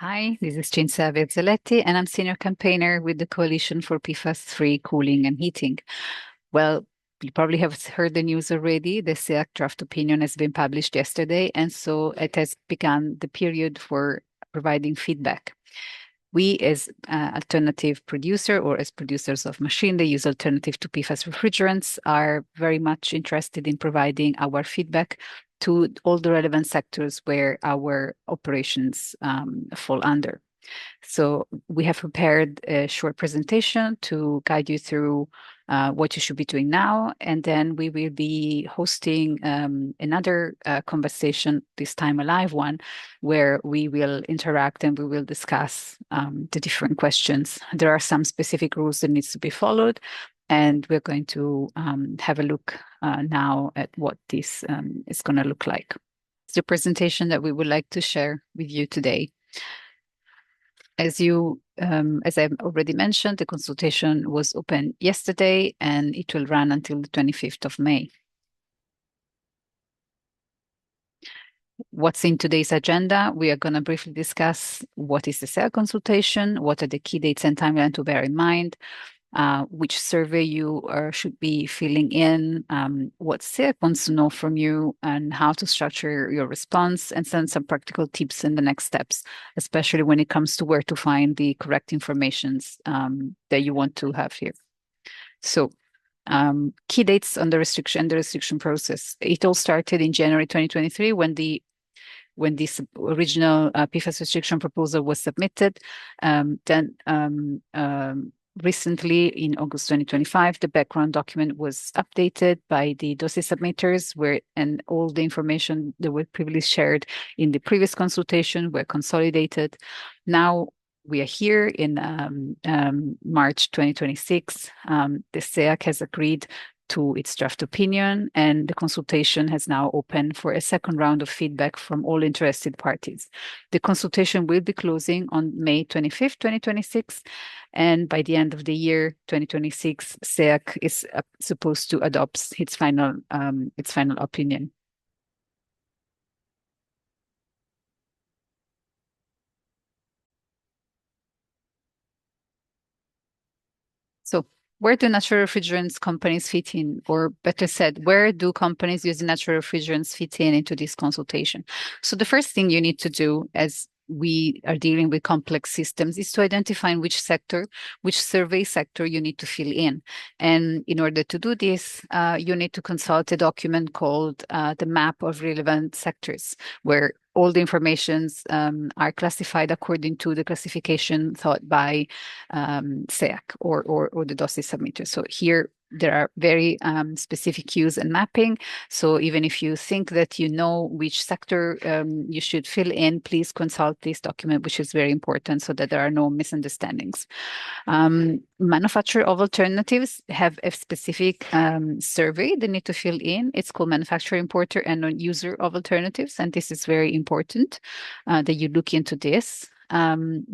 Hi, this is Cinzia Verzelletti, and I'm Senior Campaigner with the Coalition for PFAS-Free Cooling and Heating. Well, you probably have heard the news already. The SEAC draft opinion has been published yesterday, and so it has begun the period for providing feedback. We, as alternative producer or as producers of machine that use alternative to PFAS refrigerants, are very much interested in providing our feedback to all the relevant sectors where our operations fall under. So we have prepared a short presentation to guide you through what you should be doing now. And then we will be hosting another conversation, this time a live one, where we will interact and we will discuss the different questions. There are some specific rules that needs to be followed. And we're going to have a look now at what this is going to look like. It's the presentation that we would like to share with you today. As I've already mentioned, the consultation was open yesterday and it will run until the 25th of May. What's in today's agenda? We are going to briefly discuss what is the SEAC consultation, what are the key dates and timeline to bear in mind, which survey you should be filling in, what SEAC wants to know from you, and how to structure your response, and send some practical tips in the next steps, especially when it comes to where to find the correct informations that you want to have here. So key dates on the restriction process. It all started in January 2023 when this original PFAS restriction proposal was submitted. Recently, in August 2025, the background document was updated by the dossier submitters, and all the information that were previously shared in the previous consultation were consolidated. Now we are here in March 2026. The SEAC has agreed to its draft opinion, and the consultation has now opened for a second round of feedback from all interested parties. The consultation will be closing on May 25th, 2026, and by the end of the year 2026, SEAC is supposed to adopt its final opinion. So where do natural refrigerants companies fit in? Or better said, where do companies using natural refrigerants fit in into this consultation? So the first thing you need to do, as we are dealing with complex systems, is to identify in which survey sector you need to fill in. And in order to do this, you need to consult a document called the Map of Relevant Sectors, where all the informations are classified according to the classification thought by SEAC or the dossier submitter. So here there are very specific cues and mapping. So even if you think that you know which sector you should fill in, please consult this document, which is very important so that there are no misunderstandings. Manufacturer of alternatives have a specific survey they need to fill in. It's called manufacturer, importer, and non-user of alternatives. And this is very important that you look into this.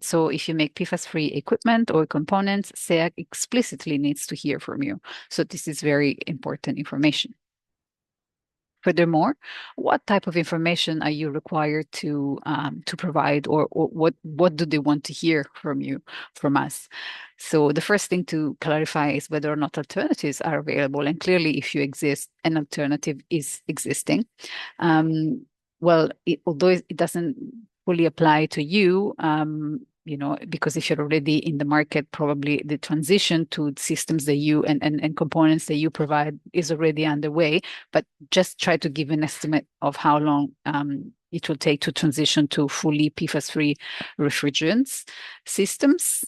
So if you make PFAS-free equipment or components, SEAC explicitly needs to hear from you. So this is very important information. Furthermore, what type of information are you required to provide, or what do they want to hear from us? So the first thing to clarify is whether or not alternatives are available, and clearly, if you exist, an alternative is existing. Although it doesn't fully apply to you, because if you're already in the market, probably the transition to systems that you and components that you provide is already underway. But just try to give an estimate of how long it will take to transition to fully PFAS-free refrigerants systems.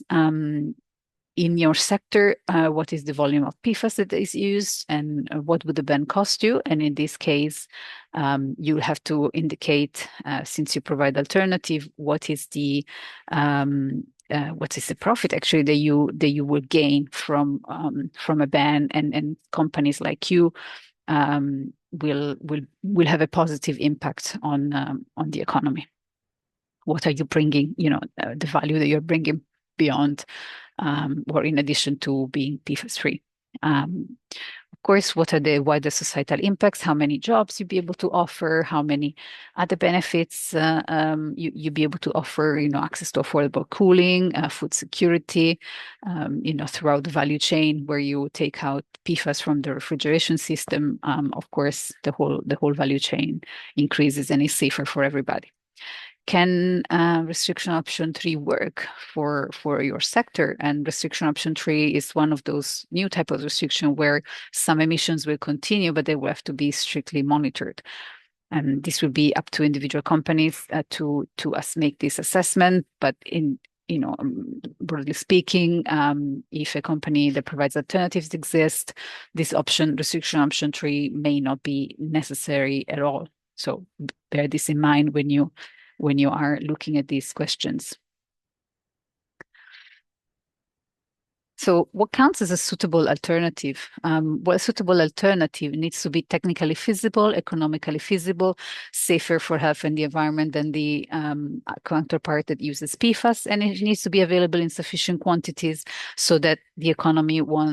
In your sector, what is the volume of PFAS that is used, and what would the ban cost you? And in this case, you'll have to indicate, since you provide alternative, what is the profit actually that you will gain from a ban, and companies like you will have a positive impact on the economy. What are you bringing? The value that you're bringing beyond or in addition to being PFAS free. course, what are the wider societal impacts? How many jobs you'll be able to offer? How many other benefits you'll be able to offer? Access to affordable cooling, food security, throughout the value chain where you take out PFAS from the refrigeration system. Of course, the whole value chain increases and is safer for everybody. Can restriction option 3 work for your sector? And restriction option 3 is one of those new type of restriction where some emissions will continue, but they will have to be strictly monitored. And this will be up to individual companies to us make this assessment. But broadly speaking, if a company that provides alternatives exists, this restriction option 3 may not be necessary at all. So bear this in mind when you are looking at these questions. So what counts as a suitable alternative? Well, a suitable alternative needs to be technically feasible, economically feasible, safer for health and the environment than the counterpart that uses PFAS, and it needs to be available in sufficient quantities so that the economy we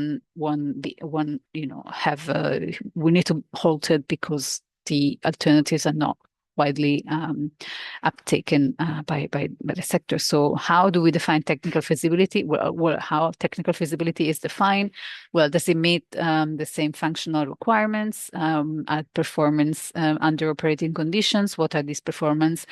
need to halt it because the alternatives are not widely uptaken by the sector. So how do we define technical feasibility? Well, how technical feasibility is defined? Well, does it meet the same functional requirements at performance under operating conditions? What are these performance?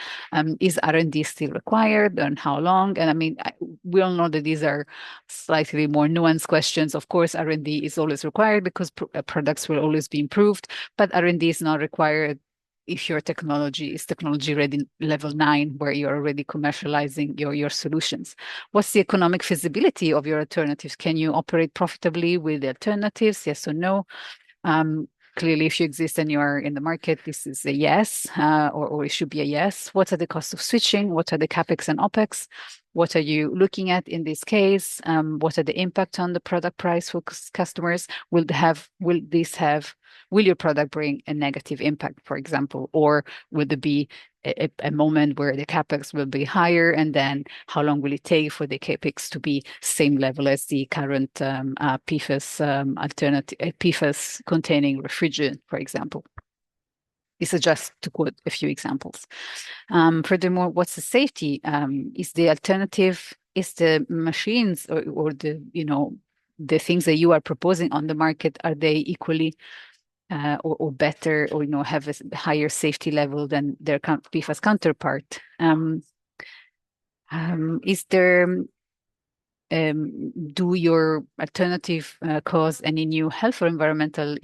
Is R&D still required, and how long? And I mean, we all know that these are slightly more nuanced questions. Of course, R&D is always required because products will always be improved, but R&D is not required if your technology is technology ready level 9, where you're already commercializing your solutions. What's the economic feasibility of your alternatives? Can you operate profitably with the alternatives? Yes or no? Clearly, if you exist and you are in the market, this is a yes, or it should be a yes. What are the costs of switching? What are the capex and opex? What are you looking at in this case? What are the impact on the product price for customers? Will your product bring a negative impact, for example, or will there be a moment where the capex will be higher, and then how long will it take for the capex to be same level as the current PFAS alternative, PFAS containing refrigerant, for example? This is just to quote a few examples. Furthermore, what's the safety? Is the alternative, is the machines or the things that you are proposing on the market, are they equally or better, or have a higher safety level than their PFAS counterpart? Is there do your alternative cause any new health or environmental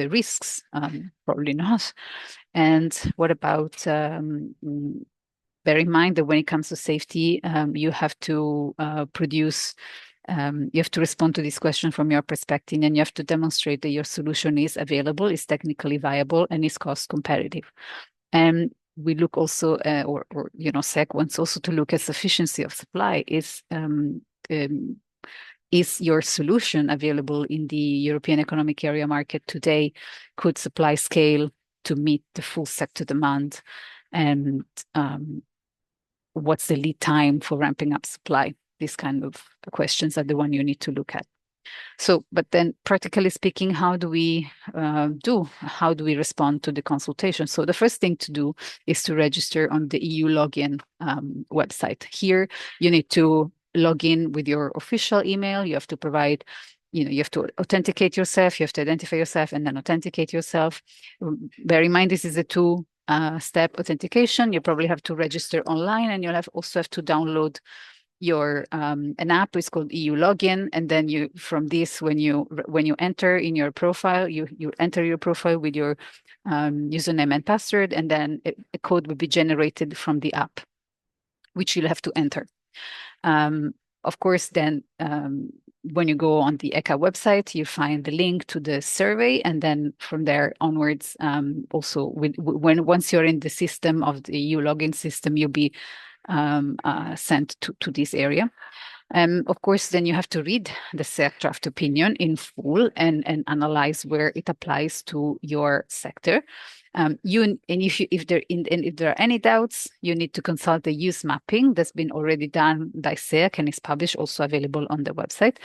risks? Probably not. And what about bear in mind that when it comes to safety, you have to you have to respond to this question from your perspective, and you have to demonstrate that your solution is available, is technically viable, and is cost competitive. And we look also, SEAC wants also to look at sufficiency of supply. Is your solution available in the European Economic Area market today? Could supply scale to meet the full sector demand? And what's the lead time for ramping up supply? These kind of questions are the one you need to look at. So, but then practically speaking, how do we respond to the consultation? So the first thing to do is to register on the EU login website. Here, you need to log in with your official email. You have to provide, you have to authenticate yourself. You have to identify yourself and then authenticate yourself. Bear in mind, this is a two-step authentication. You probably have to register online, and you'll also have to download your an app. Is called EU login, and then you from this when you enter in your profile, you enter your profile with your username and password, and then a code will be generated from the app, which you'll have to enter. Of course, then when you go on the ECHA website, you find the link to the survey, and then from there onwards, also once you're in the system of the EU login system, you'll be sent to this area. Of course, then you have to read the SEAC draft opinion in full and analyze where it applies to your sector. If there are any doubts, you need to consult the use mapping that's been already done by SEAC and is published, also available on the website.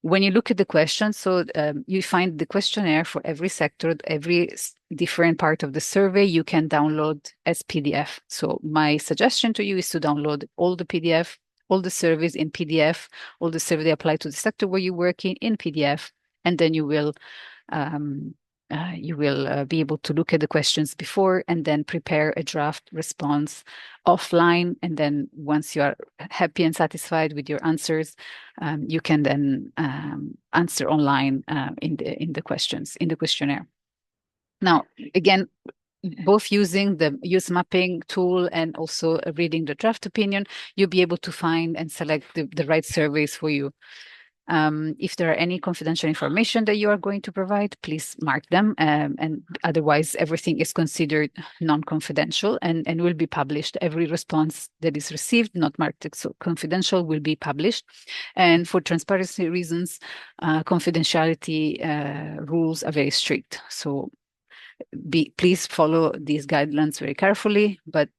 When you look at the question, so you find the questionnaire for every sector, every different part of the survey, you can download as PDF. So my suggestion to you is to download all the PDF, all the surveys in PDF, all the survey apply to the sector where you work in PDF, and then um, you will be able to look at the questions before and then prepare a draft response offline. And then once you are happy and satisfied with your answers, you can then answer online in the questions in the questionnaire. Now, again, both using the use mapping tool and also reading the draft opinion, you'll be able to find and select the right surveys for you. If there are any confidential information that you are going to provide, please mark them. And otherwise, everything is considered non-confidential and will be published. Every response that is received, not marked so confidential, will be published. And for transparency reasons, confidentiality rules are very strict. So please follow these guidelines very carefully, but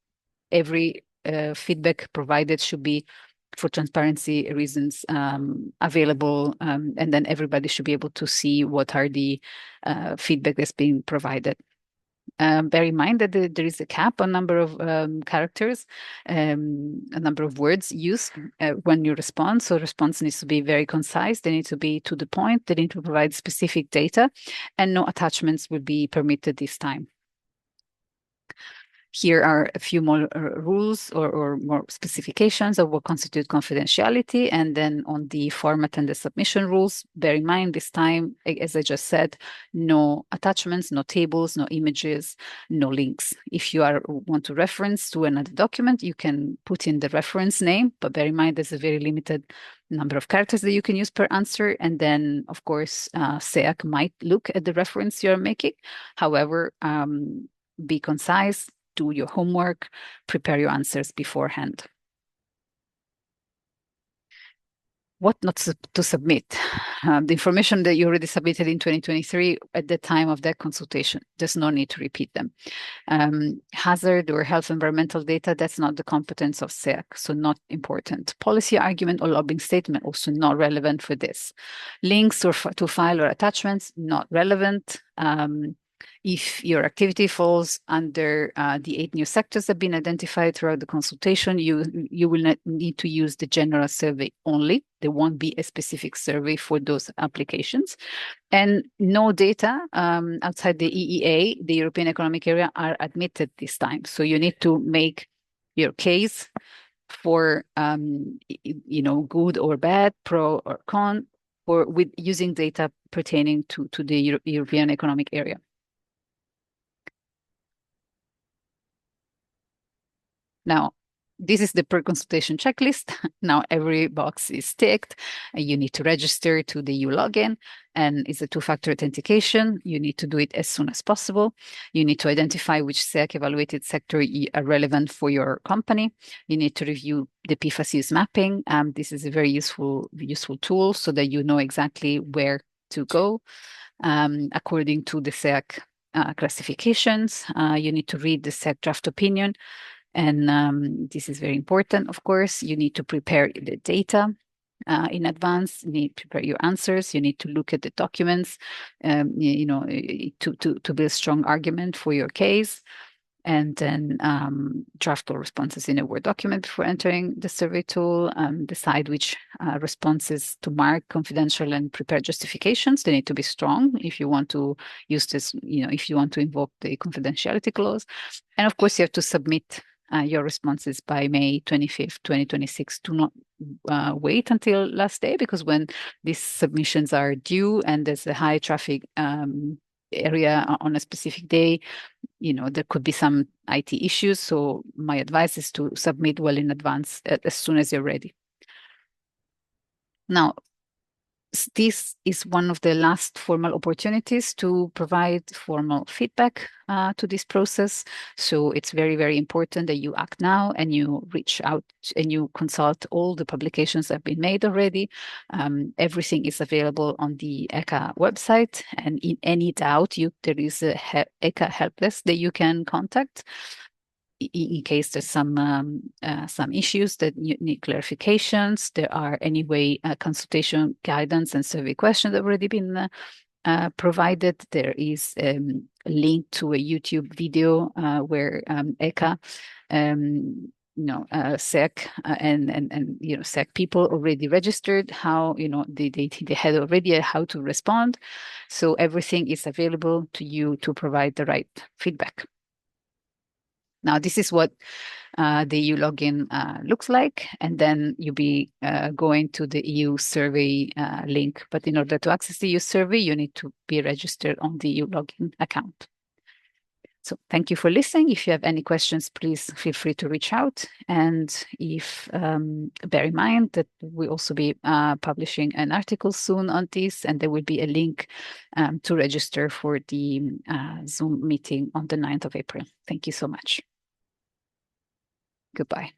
every feedback provided should be for transparency reasons available, and then everybody should be able to see what are the feedback that's being provided. Bear in mind that there is a cap on number of characters, a number of words used when you respond. So response needs to be very concise. They need to be to the point. They need to provide specific data, and no attachments will be permitted this time. Here are a few more rules or more specifications of what constitute confidentiality. And then on the format and the submission rules, bear in mind this time, as I just said, no attachments, no tables, no images, no links. If you want to reference to another document, you can put in the reference name, but bear in mind there's a very limited number of characters that you can use per answer. And then, of course, SEAC might look at the reference you're making. However, be concise, do your homework, prepare your answers beforehand. What not to submit? The information that you already submitted in 2023 at the time of that consultation, there's no need to repeat them. Hazard or health environmental data, that's not the competence of SEAC, so not important. Policy argument or lobbying statement, also not relevant for this. Links to file or attachments, not relevant. If your activity falls under the 8 new sectors that have been identified throughout the consultation, you will not need to use the general survey only. There won't be a specific survey for those applications. And no data outside the EEA, the European Economic Area, are admitted this time. So you need to make your case for, good or bad, pro or con, or with using data pertaining to the European Economic Area. Now, this is the per-consultation checklist. Now every box is ticked. And you need to register to the EU login, and it's a two-factor authentication. You need to do it as soon as possible. You need to identify which SEAC evaluated sector are relevant for your company. You need to review the PFAS use mapping. This is a very useful tool so that you know exactly where to go according to the SEAC classifications. You need to read the SEAC draft opinion. And this is very important, of course. You need to prepare the data in advance. You need to prepare your answers. You need to look at the documents, to build strong argument for your case. And then draft all responses in a Word document before entering the survey tool. Decide which responses to mark confidential and prepare justifications. They need to be strong if you want to use this, if you want to invoke the confidentiality clause. And of course, you have to submit your responses by May 25th, 2026. Do not wait until last day, because when these submissions are due and there's a high traffic area on a specific day, there could be some IT issues. So my advice is to submit well in advance as soon as you're ready. Now, this is one of the last formal opportunities to provide formal feedback to this process. So it's very, very important that you act now and you reach out and you consult all the publications that have been made already. Everything is available on the ECHA website. And in any doubt, there is a ECHA help desk that you can contact. in case there's some issues that you need clarifications. There are anyway consultation guidance and survey questions that have already been provided. There is a link to a YouTube video where ECA, SEC and SEC people already registered how they had already how to respond. So everything is available to you to provide the right feedback. Now, this is what the EU login looks like, and then you'll be going to the EU survey link. But in order to access the EU survey, you need to be registered on the EU login account. So thank you for listening. If you have any questions, please feel free to reach out. And if bear in mind that we'll also be publishing an article soon on this, and there will be a link to register for the Zoom meeting on the 9th of April. Thank you so much. Goodbye.